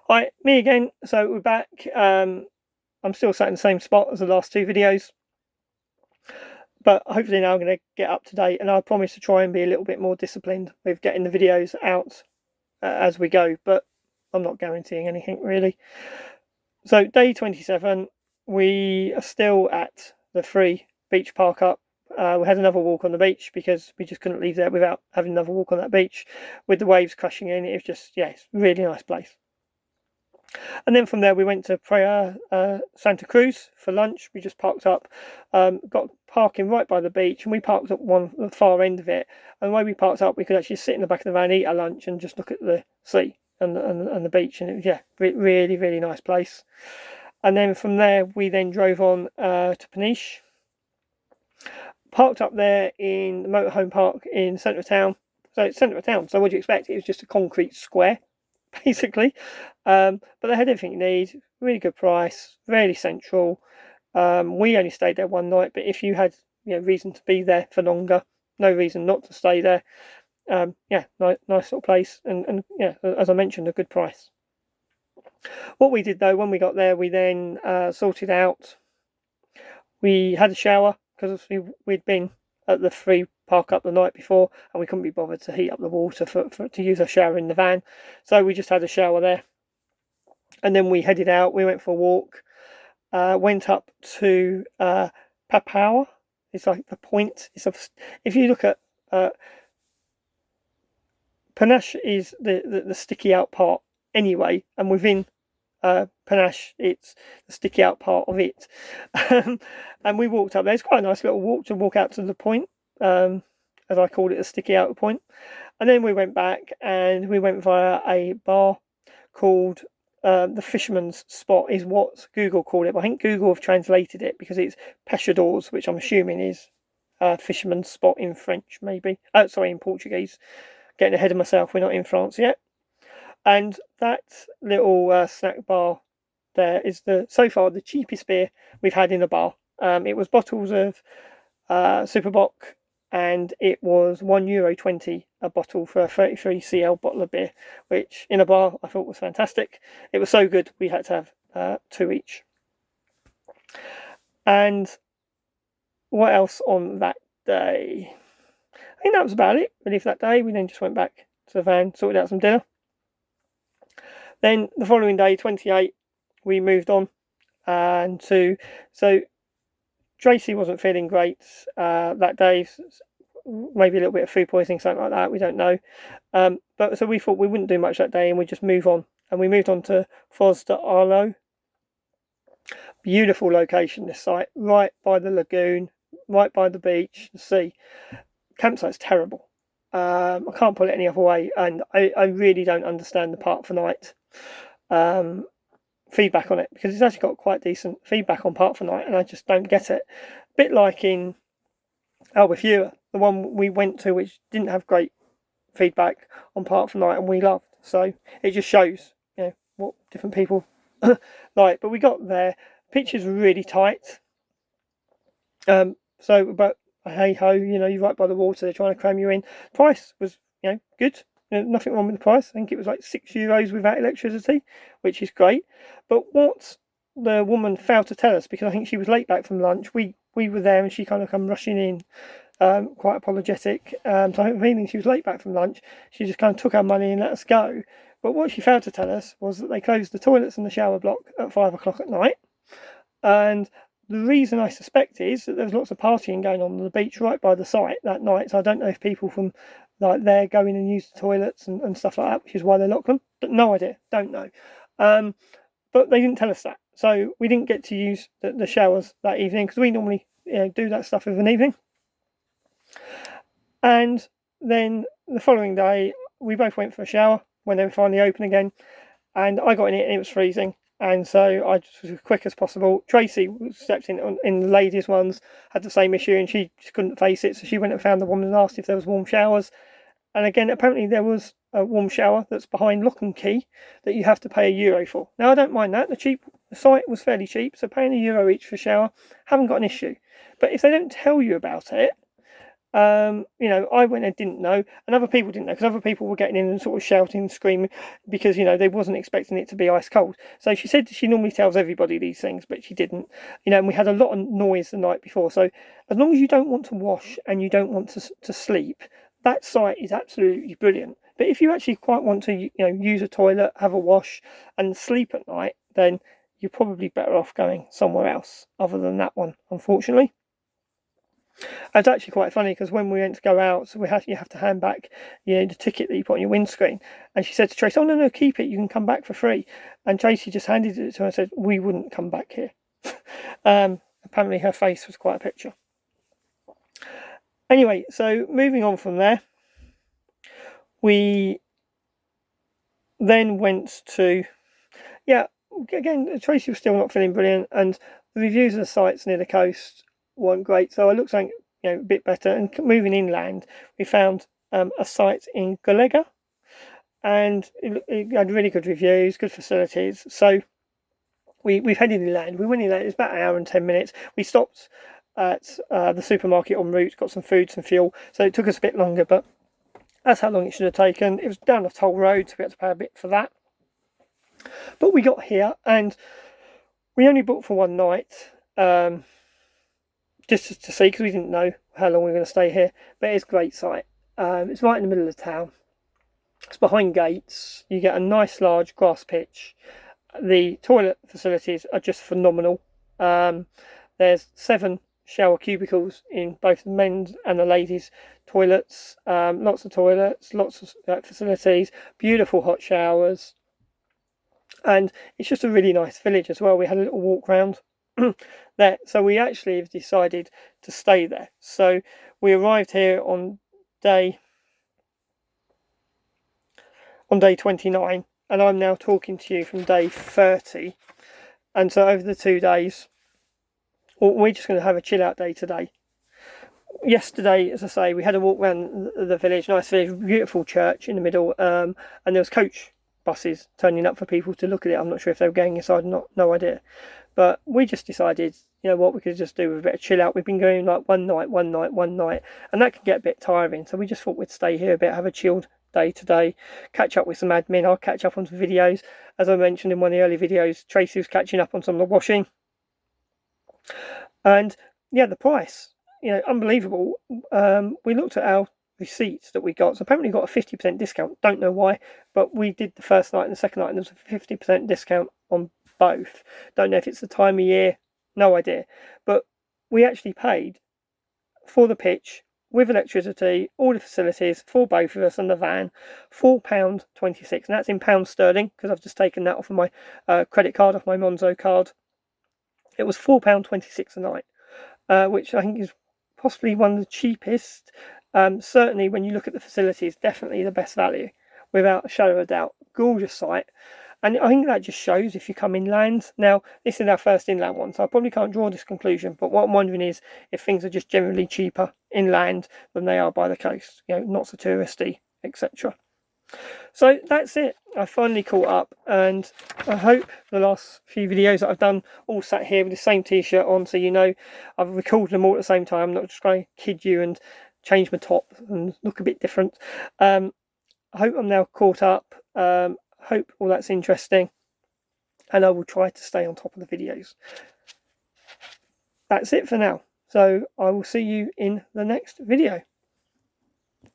Hi, me again. So we're back. I'm still sat in the same spot as the last two videos, but hopefully now I'm going to get up to date, and I promise to try and be a little bit more disciplined with getting the videos out as we go, but I'm not guaranteeing anything really. So day 27, we are still at the free beach park up. We had another walk on the beach because we just couldn't leave there without having another walk on that beach with the waves crashing in. It was just, yeah, it's a really nice place. And then from there we went to Praia Santa Cruz for lunch. We just parked up, got parking right by the beach, and we parked at the far end of it. And the way we parked up, we could actually sit in the back of the van, eat our lunch, and just look at the sea and the beach. And it was, yeah, really, really nice place. And then from there we then drove on to Peniche, parked up there in the motorhome park in centre of town. So it's centre of town, so what do you expect? It was just a concrete square, basically. But they had everything you need, really good price, really central. We only stayed there one night, but if you had reason to be there for longer, no reason not to stay there. Yeah, nice little place, and yeah, as I mentioned, a good price. What we did though, when we got there, we then sorted out. We had a shower because we'd been at the free park up the night before, and we couldn't be bothered to heat up the water to use a shower in the van, so we just had a shower there. And then we headed out. We went for a walk. Went up to Papoa. It's like the point. If you look at Peniche is the sticky out part anyway, and within Peniche it's the sticky out part of it. And we walked up there. It's quite a nice little walk to walk out to the point, as I called it, the sticky out point. And then we went back and we went via a bar called the Fisherman's Spot, is what Google called it. But I think Google have translated it because it's Pescadores, which I'm assuming is Fisherman's Spot in French, maybe. Sorry, in Portuguese. Getting ahead of myself. We're not in France yet. And that little snack bar there is so far the cheapest beer we've had in a bar. It was bottles of Superbock, and it was €1.20 a bottle for a 33cl bottle of beer, which in a bar I thought was fantastic. It was so good we had to have 2 each. And what else on that day? I think that was about it really for that day. We then just went back to the van, sorted out some dinner. Then the following day, 28, we moved on so Tracy wasn't feeling great that day, maybe a little bit of food poisoning, something like that, we don't know. But so we thought we wouldn't do much that day and we'd just move on. And we moved on to Foz Do Arelho. Beautiful location, this site, right by the lagoon, right by the beach, the sea. Campsite's terrible. I can't put it any other way, and I really don't understand the Park4Night feedback on it, because it's actually got quite decent feedback on Park4Night, and I just don't get it. A bit like in Albufeira, the one we went to, which didn't have great feedback on Park4Night, and we loved. So it just shows, what different people like. But we got there. Pitches were really tight. But hey ho, you're right by the water. They're trying to cram you in. Price was, good. Nothing wrong with the price. I think it was like €6 without electricity, which is great. But what the woman failed to tell us, because I think she was late back from lunch, we were there and she kind of come rushing in, quite apologetic. So I have a feeling she was late back from lunch. She just kind of took our money and let us go. But what she failed to tell us was that they closed the toilets and the shower block at 5 o'clock at night. And the reason I suspect is that there was lots of partying going on the beach right by the site that night. So I don't know if people from there go in and use the toilets and stuff like that, which is why they lock them. But no idea, don't know. But they didn't tell us that, so we didn't get to use the showers that evening, because we normally do that stuff of an evening. And then the following day, we both went for a shower when they were finally open again, and I got in it and it was freezing. And so I just was as quick as possible. Tracy stepped in the ladies' ones, had the same issue, and she just couldn't face it. So she went and found the woman and asked if there was warm showers. And again, apparently there was a warm shower that's behind lock and key that you have to pay €1 for. Now, I don't mind that. The site was fairly cheap, so paying €1 each for a shower, haven't got an issue. But if they don't tell you about it, You know, I went and didn't know, and other people didn't know, because other people were getting in and sort of shouting and screaming because, you know, they wasn't expecting it to be ice cold. So she said she normally tells everybody these things, but she didn't. You know, and we had a lot of noise the night before. So as long as you don't want to wash and you don't want to sleep, that site is absolutely brilliant. But if you actually quite want to, you know, use a toilet, have a wash, and sleep at night, then you're probably better off going somewhere else other than that one, unfortunately. It's actually quite funny, because when we went to go out, so you have to hand back, you know, the ticket that you put on your windscreen. And she said to Tracy, "Oh no, keep it. You can come back for free." And Tracy just handed it to her and said, "We wouldn't come back here." Apparently, her face was quite a picture. Anyway, so moving on from there, we then went to, again, Tracy was still not feeling brilliant, and the reviews of the sites near the coast weren't great, so I looked something, you know, a bit better. And moving inland, we found a site in Golega, and it had really good reviews, good facilities. So we've headed inland. We went inland. It was about an hour and 10 minutes. We stopped at the supermarket en route, got some food, some fuel. So it took us a bit longer, but that's how long it should have taken. It was down a toll road, so we had to pay a bit for that. But we got here, and we only booked for one night, just to see, because we didn't know how long we were going to stay here. But it's a great site. It's right in the middle of the town. It's behind gates. You get a nice large grass pitch. The toilet facilities are just phenomenal. There's 7 shower cubicles in both the men's and the ladies' toilets. Lots of toilets, lots of facilities, beautiful hot showers. And it's just a really nice village as well. We had a little walk round there. So we actually have decided to stay there. So we arrived here on day 29, and I'm now talking to you from day 30. And so over the 2 days, we're just going to have a chill out day today. Yesterday, as I say, we had a walk around the village, nice village, beautiful church in the middle, and there was coach buses turning up for people to look at it. I'm not sure if they were going inside or not, no idea. But we just decided, you know what, we could just do with a bit of chill out. We've been going like one night, and that can get a bit tiring. So we just thought we'd stay here a bit, have a chilled day today, catch up with some admin. I'll catch up on some videos. As I mentioned in one of the early videos, Tracy was catching up on some of the washing. And yeah, the price, you know, unbelievable. We looked at our receipts that we got. So apparently got a 50% discount. Don't know why, but we did the first night and the second night, and there was a 50% discount on both. Don't know if it's the time of year, no idea. But we actually paid for the pitch with electricity, all the facilities for both of us and the van, £4.26, and that's in pounds sterling, because I've just taken that off of my credit card, off my Monzo card. It was £4.26 a night, which I think is possibly one of the cheapest. Certainly when you look at the facilities, definitely the best value, without a shadow of a doubt. Gorgeous site. And I think that just shows if you come inland. Now, this is our first inland one, so I probably can't draw this conclusion. But what I'm wondering is if things are just generally cheaper inland than they are by the coast. You know, not so touristy, etc. So that's it. I finally caught up, and I hope the last few videos that I've done all sat here with the same t-shirt on, so you know I've recorded them all at the same time. I'm not just going to kid you and change my top and look a bit different. I hope I'm now caught up. Hope all that's interesting, and I will try to stay on top of the videos. That's it for now, so I will see you in the next video.